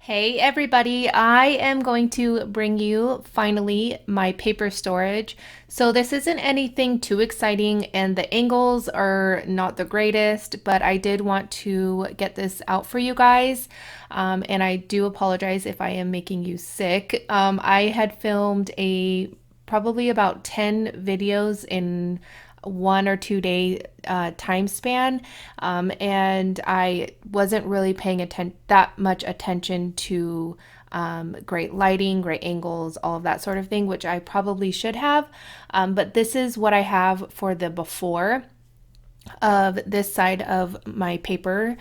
Hey everybody, I am going to bring you finally my paper storage. So this isn't anything too exciting and the angles are not the greatest, but I did want to get this out for you guys. And I do apologize if I am making you sick. I had filmed probably about 10 videos in 1 or 2 day time span, and I wasn't really paying that much attention to great lighting, great angles, all of that sort of thing, which I probably should have. But this is what I have for the before of this side of my paper.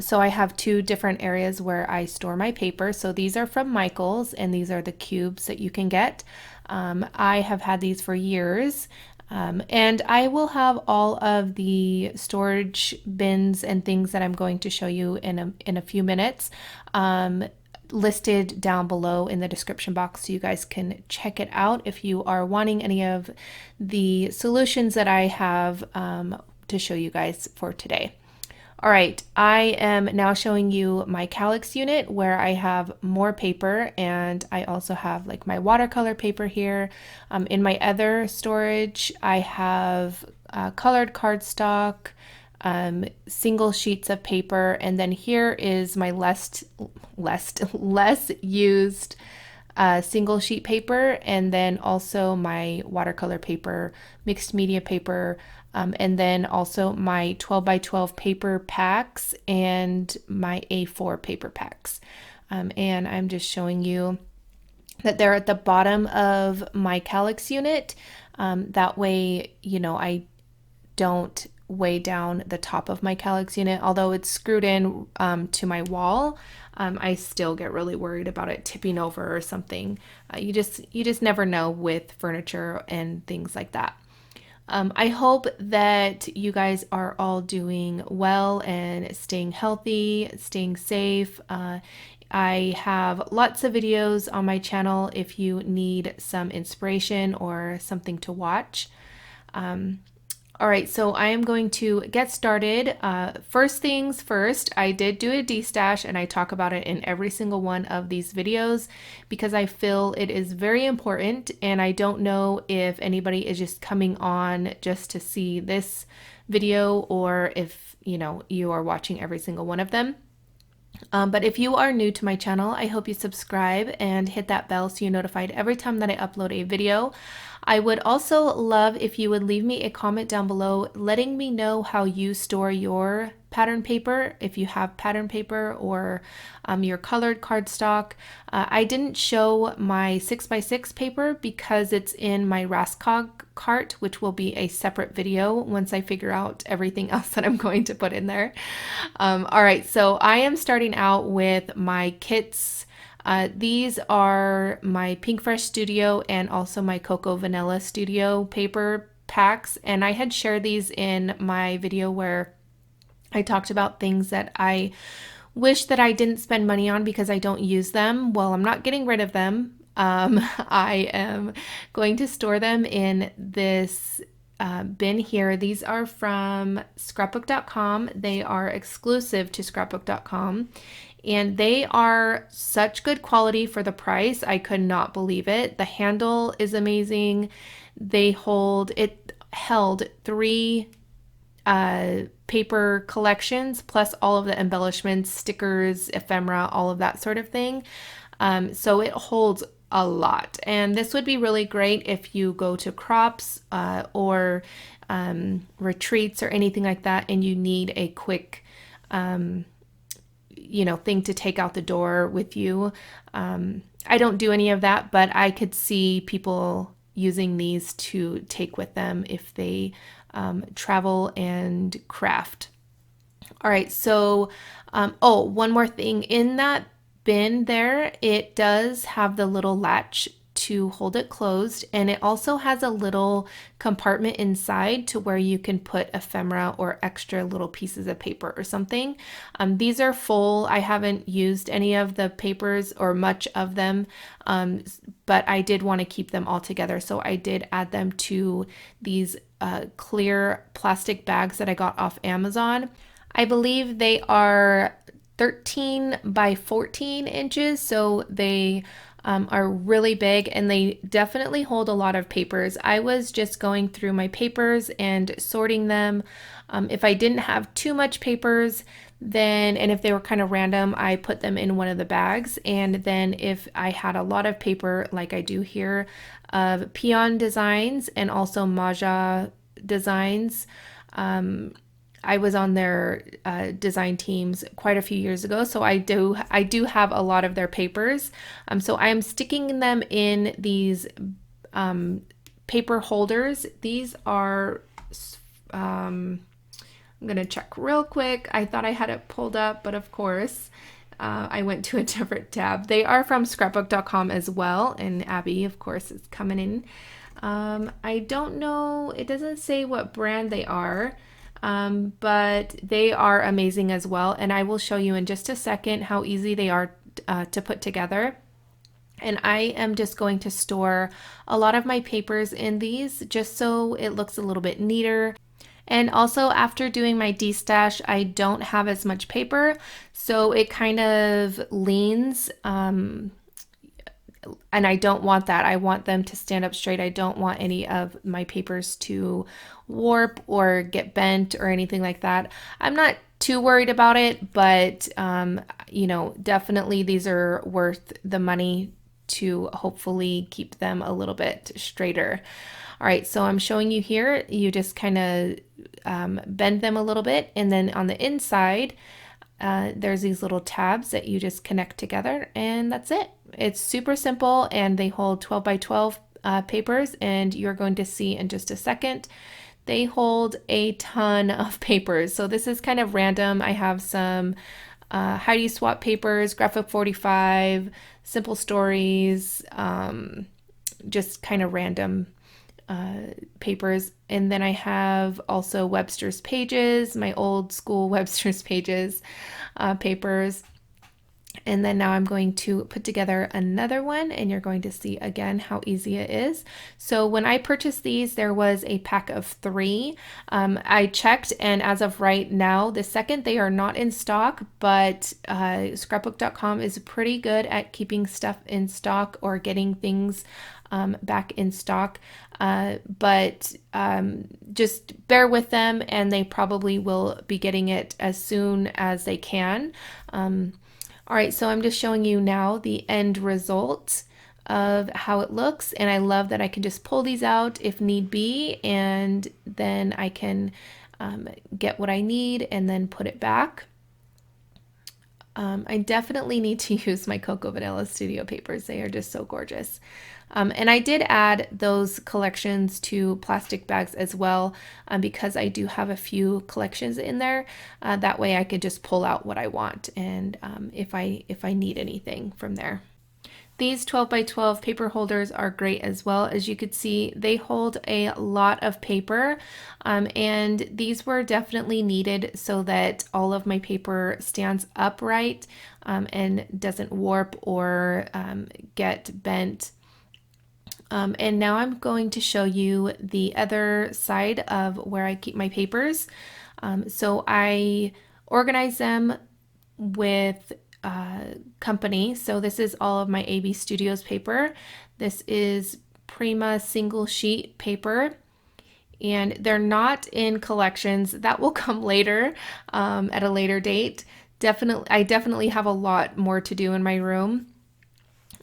So I have two different areas where I store my paper. So these are from Michael's, and these are the cubes that you can get. I have had these for years. And I will have all of the storage bins and things that I'm going to show you in a few minutes listed down below in the description box so you guys can check it out if you are wanting any of the solutions that I have to show you guys for today. All right, I am now showing you my Calyx unit where I have more paper, and I also have like my watercolor paper here. In my other storage, I have colored cardstock, single sheets of paper, and then here is my less used single sheet paper, and then also my watercolor paper, mixed media paper, and then also my 12 by 12 paper packs and my A4 paper packs. And I'm just showing you that they're at the bottom of my Calyx unit. That way, I don't weigh down the top of my Calyx unit. Although it's screwed in to my wall, I still get really worried about it tipping over or something. You just never know with furniture and things like that. I hope that you guys are all doing well and staying healthy, staying safe. I have lots of videos on my channel if you need some inspiration or something to watch. All right, so I am going to get started. First things first, I did do a destash and I talk about it in every single one of these videos because I feel it is very important, and I don't know if anybody is just coming on just to see this video or if you are watching every single one of them. But if you are new to my channel, I hope you subscribe and hit that bell so you're notified every time that I upload a video. I would also love if you would leave me a comment down below letting me know how you store your pattern paper, if you have pattern paper or your colored cardstock. I didn't show my 6x6 paper because it's in my Rascog cart, which will be a separate video once I figure out everything else that I'm going to put in there. All right, so I am starting out with my kits. These are my Pink Fresh Studio and also my Cocoa Vanilla Studio paper packs, and I had shared these in my video where I talked about things that I wish that I didn't spend money on because I don't use them. Well, I'm not getting rid of them. I am going to store them in this bin here. These are from scrapbook.com. They are exclusive to scrapbook.com. And they are such good quality for the price. I could not believe it. The handle is amazing. It held 3 paper collections plus all of the embellishments, stickers, ephemera, all of that sort of thing. So it holds a lot. And this would be really great if you go to crops or retreats or anything like that and you need a quick thing to take out the door with you. I don't do any of that, but I could see people using these to take with them if they travel and craft. All right, so one more thing. In that bin there, it does have the little latch to hold it closed, and it also has a little compartment inside to where you can put ephemera or extra little pieces of paper or something. These are full. I haven't used any of the papers or much of them, but I did want to keep them all together, so I did add them to these clear plastic bags that I got off Amazon. I believe they are 13 by 14 inches, so they are really big and they definitely hold a lot of papers. I was just going through my papers and sorting them. If I didn't have too much papers, then, and if they were kind of random, I put them in one of the bags. And then if I had a lot of paper, like I do here, of peon designs and also Maja designs, I was on their design teams quite a few years ago, so I do have a lot of their papers. So I am sticking them in these paper holders. These are I'm gonna check real quick. I thought I had it pulled up, but of course I went to a different tab. They are from scrapbook.com as well, and Abby, of course, is coming in. I don't know, it doesn't say what brand they are. But they are amazing as well, and I will show you in just a second how easy they are to put together. And I am just going to store a lot of my papers in these just so it looks a little bit neater. And also, after doing my destash, I don't have as much paper, so it kind of leans, and I don't want that. I want them to stand up straight. I don't want any of my papers to warp or get bent or anything like that. I'm not too worried about it, but you know, definitely these are worth the money to hopefully keep them a little bit straighter. All right, so I'm showing you here. You just kind of bend them a little bit, and then on the inside, there's these little tabs that you just connect together, and that's it. It's super simple, and they hold 12 by 12 papers, and you're going to see in just a second. They hold a ton of papers, so this is kind of random. I have some Heidi Swap papers, Graphic 45, Simple Stories, just kind of random papers. And then I have also Webster's Pages, my old school Webster's Pages papers. And then now I'm going to put together another one, and you're going to see again how easy it is. So when I purchased these, there was a pack of 3. I checked, and as of right now, the second, they are not in stock, but scrapbook.com is pretty good at keeping stuff in stock or getting things back in stock. But just bear with them, and they probably will be getting it as soon as they can. All right, so I'm just showing you now the end result of how it looks, and I love that I can just pull these out if need be, and then I can get what I need and then put it back. I definitely need to use my Cocoa Vanilla Studio papers. They are just so gorgeous. And I did add those collections to plastic bags as well, because I do have a few collections in there. That way I could just pull out what I want, and if I need anything from there. These 12 by 12 paper holders are great as well. As you could see, they hold a lot of paper, and these were definitely needed so that all of my paper stands upright and doesn't warp or get bent. And now I'm going to show you the other side of where I keep my papers. So I organize them with company. So this is all of my AB Studios paper. This is Prima single sheet paper, and they're not in collections. That will come later, at a later date. I definitely have a lot more to do in my room.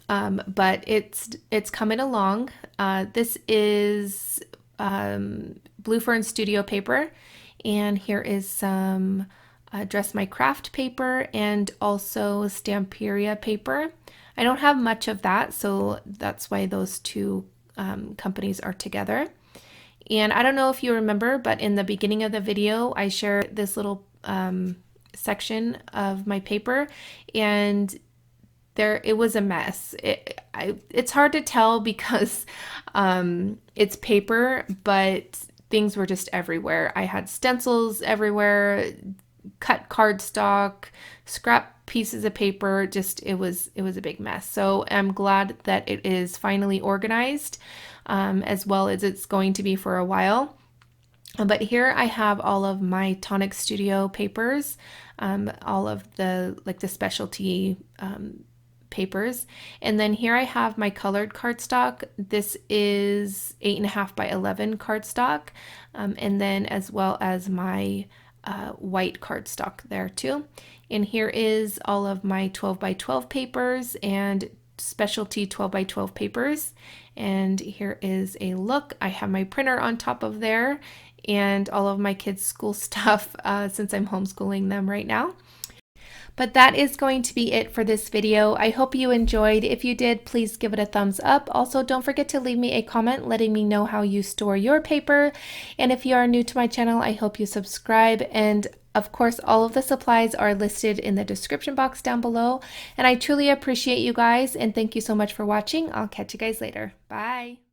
But it's coming along. This is Blue Fern Studio paper, and here is some Dress My Craft paper and also Stamperia paper. I don't have much of that, so that's why those two companies are together. And I don't know if you remember, but in the beginning of the video, I shared this little section of my paper, and it was a mess. It's hard to tell because it's paper, but things were just everywhere. I had stencils everywhere, cut cardstock, scrap pieces of paper. Just it was a big mess. So I'm glad that it is finally organized, as well as it's going to be for a while. But here I have all of my Tonic Studio papers. all of the specialty papers. And then here I have my colored cardstock. This is 8.5 by 11 cardstock, and then as well as my white cardstock there too. And here is all of my 12 by 12 papers and specialty 12 by 12 papers. And here is a look. I have my printer on top of there and all of my kids' school stuff since I'm homeschooling them right now. But that is going to be it for this video. I hope you enjoyed. If you did, please give it a thumbs up. Also, don't forget to leave me a comment letting me know how you store your paper. And if you are new to my channel, I hope you subscribe. And of course, all of the supplies are listed in the description box down below. And I truly appreciate you guys and thank you so much for watching. I'll catch you guys later. Bye.